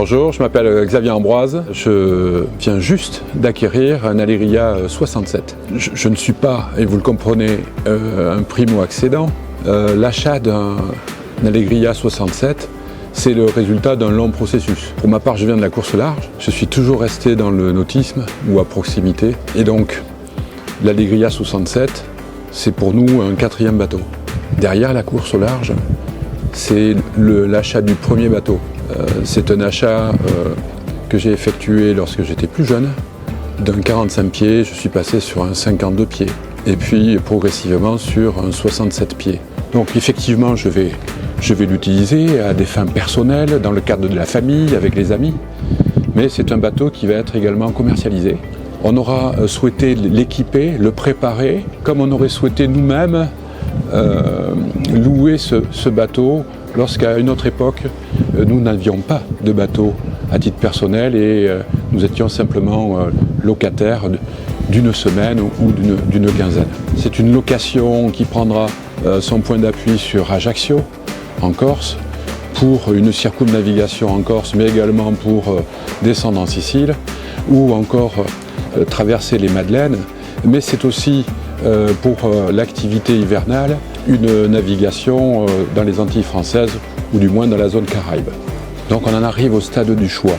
Bonjour, je m'appelle Xavier Ambroise. Je viens juste d'acquérir un Alegria 67. Je ne suis pas, et vous le comprenez, un primo-accédant. L'achat d'un Alegria 67, c'est le résultat d'un long processus. Pour ma part, je viens de la course large. Je suis toujours resté dans le nautisme ou à proximité. Et donc, l'Alegria 67, c'est pour nous un quatrième bateau. Derrière la course au large, c'est l'achat du premier bateau. C'est un achat que j'ai effectué lorsque j'étais plus jeune. D'un 45 pieds, je suis passé sur un 52 pieds. Et puis progressivement sur un 67 pieds. Donc effectivement, je vais l'utiliser à des fins personnelles, dans le cadre de la famille, avec les amis. Mais c'est un bateau qui va être également commercialisé. On aura souhaité l'équiper, le préparer, comme on aurait souhaité nous-mêmes louer ce bateau lorsqu'à une autre époque, nous n'avions pas de bateau à titre personnel et nous étions simplement locataires d'une semaine ou d'une quinzaine. C'est une location qui prendra son point d'appui sur Ajaccio, en Corse, pour une circumnavigation en Corse, mais également pour descendre en Sicile ou encore traverser les Madeleines. Mais c'est aussi pour l'activité hivernale, une navigation dans les Antilles françaises ou du moins dans la zone Caraïbe. Donc on en arrive au stade du choix.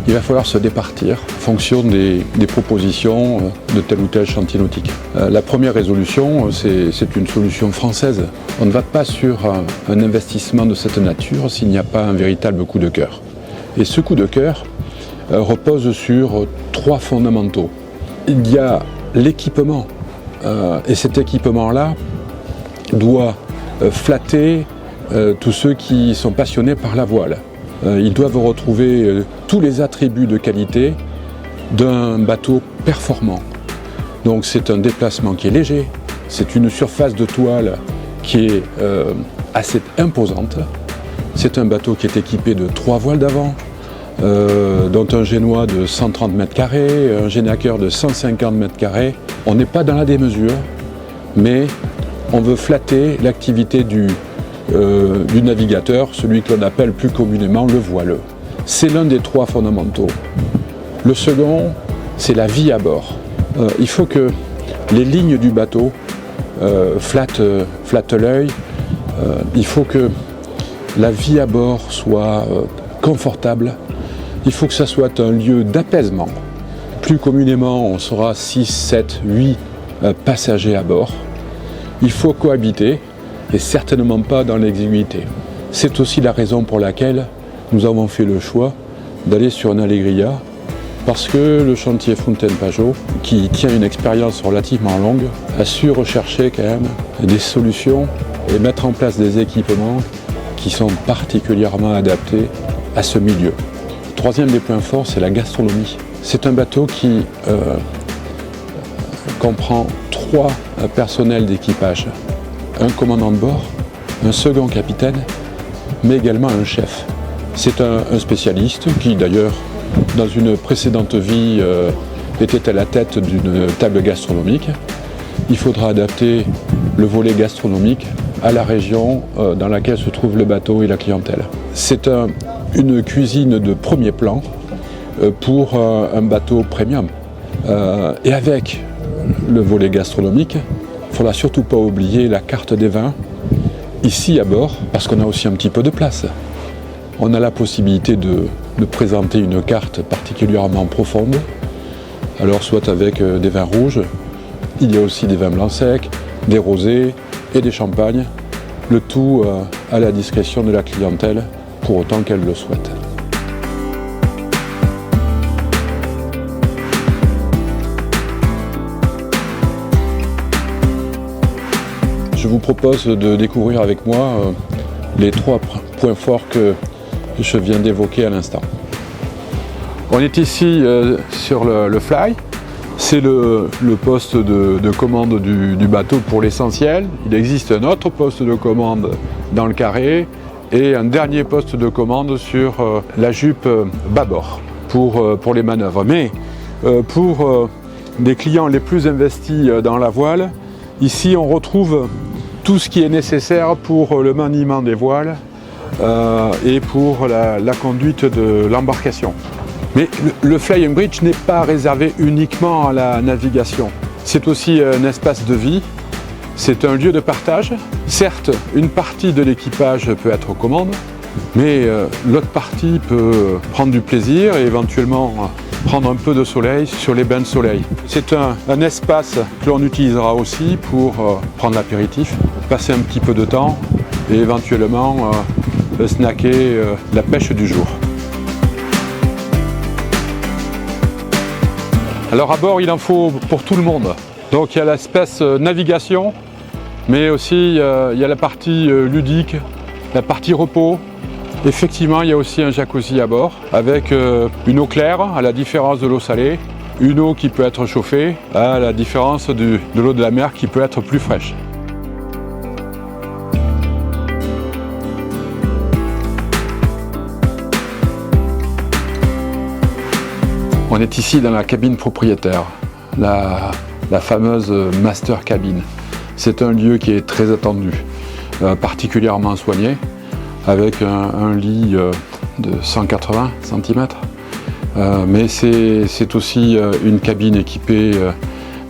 Il va falloir se départir en fonction des propositions de tel ou tel chantier nautique. La première résolution, c'est une solution française. On ne va pas sur un investissement de cette nature s'il n'y a pas un véritable coup de cœur. Et ce coup de cœur repose sur trois fondamentaux. Il y a l'équipement. Et cet équipement-là doit flatter tous ceux qui sont passionnés par la voile. Ils doivent retrouver tous les attributs de qualité d'un bateau performant. Donc c'est un déplacement qui est léger, c'est une surface de toile qui est assez imposante. C'est un bateau qui est équipé de 3 voiles d'avant, dont un génois de 130 m², un génaqueur de 150 m². On n'est pas dans la démesure, mais on veut flatter l'activité du navigateur, celui que l'on appelle plus communément le voileux. C'est l'un des 3 fondamentaux. Le second, c'est la vie à bord. Il faut que les lignes du bateau flattent l'œil. Il faut que la vie à bord soit confortable. Il faut que ça soit un lieu d'apaisement. Plus communément, on sera 6, 7, 8 passagers à bord. Il faut cohabiter et certainement pas dans l'exiguïté. C'est aussi la raison pour laquelle nous avons fait le choix d'aller sur un Alegria, parce que le chantier Fontaine-Pajot, qui tient une expérience relativement longue, a su rechercher quand même des solutions et mettre en place des équipements qui sont particulièrement adaptés à ce milieu. Troisième des points forts, c'est la gastronomie. C'est un bateau qui comprend 3 personnels d'équipage. Un commandant de bord, un second capitaine, mais également un chef. C'est un spécialiste qui d'ailleurs, dans une précédente vie, était à la tête d'une table gastronomique. Il faudra adapter le volet gastronomique à la région dans laquelle se trouve le bateau et la clientèle. C'est une cuisine de premier plan pour un bateau premium. Et avec le volet gastronomique, il ne faudra surtout pas oublier la carte des vins ici à bord, parce qu'on a aussi un petit peu de place. On a la possibilité de présenter une carte particulièrement profonde, alors soit avec des vins rouges, il y a aussi des vins blancs secs, des rosés et des champagnes, le tout à la discrétion de la clientèle, pour autant qu'elle le souhaite. Je vous propose de découvrir avec moi les 3 points forts que je viens d'évoquer à l'instant. On est ici sur le fly. C'est le poste de commande du bateau pour l'essentiel. Il existe un autre poste de commande dans le carré et un dernier poste de commande sur la jupe bâbord pour les manœuvres. Mais pour des clients les plus investis dans la voile, ici on retrouve tout ce qui est nécessaire pour le maniement des voiles, et pour la conduite de l'embarcation. Mais le Flying Bridge n'est pas réservé uniquement à la navigation. C'est aussi un espace de vie, c'est un lieu de partage. Certes, une partie de l'équipage peut être aux commandes, mais l'autre partie peut prendre du plaisir et éventuellement prendre un peu de soleil sur les bains de soleil. C'est un espace que l'on utilisera aussi pour prendre l'apéritif, passer un petit peu de temps et éventuellement snacker la pêche du jour. Alors à bord, il en faut pour tout le monde. Donc il y a l'espèce navigation, mais aussi il y a la partie ludique, la partie repos. Effectivement, il y a aussi un jacuzzi à bord avec une eau claire, à la différence de l'eau salée, une eau qui peut être chauffée, à la différence de l'eau de la mer qui peut être plus fraîche. On est ici dans la cabine propriétaire, la fameuse Master Cabin. C'est un lieu qui est très attendu, particulièrement soigné, avec un lit de 180 cm. Mais c'est aussi une cabine équipée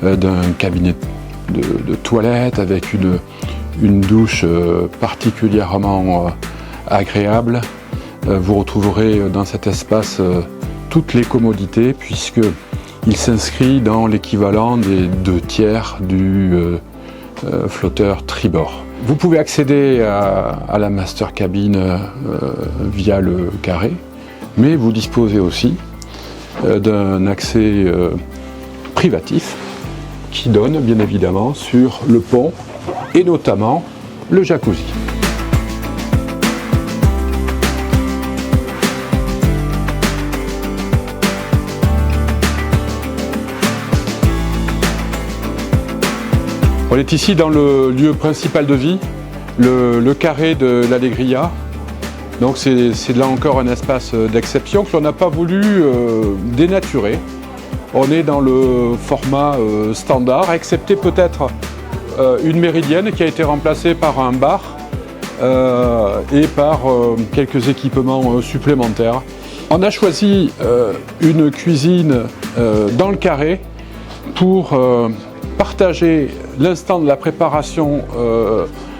d'un cabinet de toilette avec une douche particulièrement agréable. Vous retrouverez dans cet espace toutes les commodités puisqu'il s'inscrit dans l'équivalent des 2/3 du flotteur tribord. Vous pouvez accéder à la Master Cabin via le carré, mais vous disposez aussi d'un accès privatif qui donne bien évidemment sur le pont et notamment le jacuzzi. On est ici dans le lieu principal de vie, le carré de l'Alegria. Donc c'est là encore un espace d'exception que l'on n'a pas voulu dénaturer. On est dans le format standard, excepté peut-être une méridienne qui a été remplacée par un bar et par quelques équipements supplémentaires. On a choisi une cuisine dans le carré pour partager l'instant de la préparation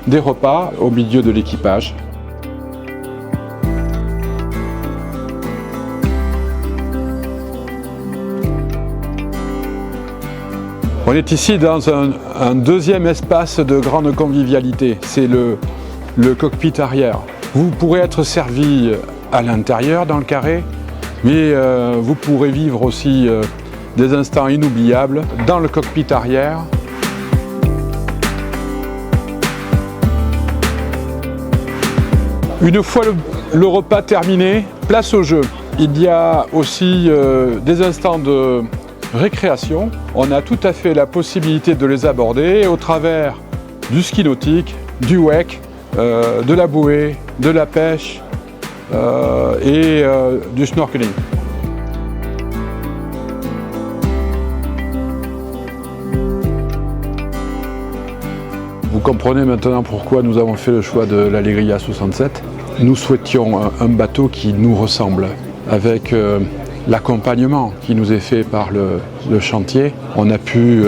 des repas au milieu de l'équipage. On est ici dans un deuxième espace de grande convivialité, c'est le cockpit arrière. Vous pourrez être servi à l'intérieur dans le carré, mais vous pourrez vivre aussi des instants inoubliables dans le cockpit arrière. Une fois le repas terminé, place au jeu. Il y a aussi des instants de récréation. On a tout à fait la possibilité de les aborder au travers du ski nautique, du wake, de la bouée, de la pêche et du snorkeling. Vous comprenez maintenant pourquoi nous avons fait le choix de l'Alegria 67. Nous souhaitions un bateau qui nous ressemble, avec l'accompagnement qui nous est fait par le chantier. On a pu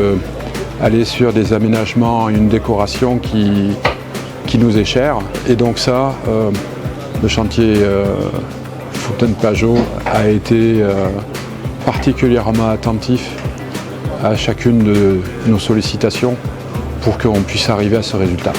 aller sur des aménagements, une décoration qui nous est chère. Et donc ça, le chantier Fontaine-Pajot a été particulièrement attentif à chacune de nos sollicitations pour qu'on puisse arriver à ce résultat.